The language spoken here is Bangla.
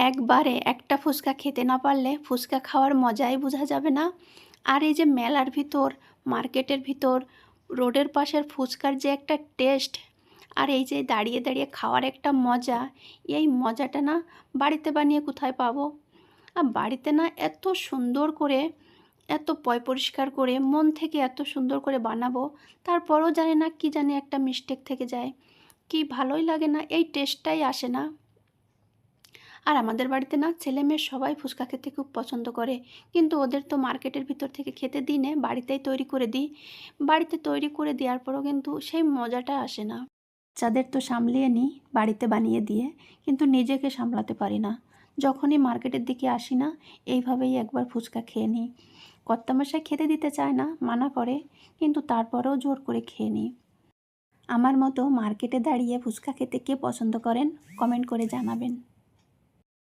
একবারে একটা ফুচকা খেতে না পারলে ফুচকা খাওয়ার মজাই বোঝা যাবে না। আর এই যে মেলার ভিতর, মার্কেটের ভিতর, রোডের পাশের ফুচকার যে একটা টেস্ট, আর এই যে দাঁড়িয়ে দাঁড়িয়ে খাওয়ার একটা মজা, এই মজাটা না বাড়িতে বানিয়ে কোথায় পাবো? আর বাড়িতে না এত সুন্দর করে, এত পরিষ্কার করে, মন থেকে এত সুন্দর করে বানাবো, তারপরও জানি না কি জানি একটা মিস্টেক থেকে যায়, কি ভালোই লাগে না, এই টেস্টটাই আসে না। আর আমাদের বাড়িতে না ছেলেমেয়ে সবাই ফুচকা খেতে খুব পছন্দ করে, কিন্তু ওদের তো মার্কেটের ভিতর থেকে খেতে দিই না, বাড়িতেই তৈরি করে দিই। বাড়িতে তৈরি করে দেওয়ার পরও কিন্তু সেই মজাটা আসে না। বাচ্চাদের তো সামলিয়ে নিই বাড়িতে বানিয়ে দিয়ে, কিন্তু নিজেকে সামলাতে পারি না। যখনই মার্কেটের দিকে আসি না, এইভাবেই একবার ফুচকা খেয়ে নিই। কর্তামশাই খেতে দিতে চায় না, মানা করে, কিন্তু তারপরেও জোর করে খেয়ে নিই। আমার মতো মার্কেটে দাঁড়িয়ে ফুচকা খেতে কে পছন্দ করেন, কমেন্ট করে জানাবেন।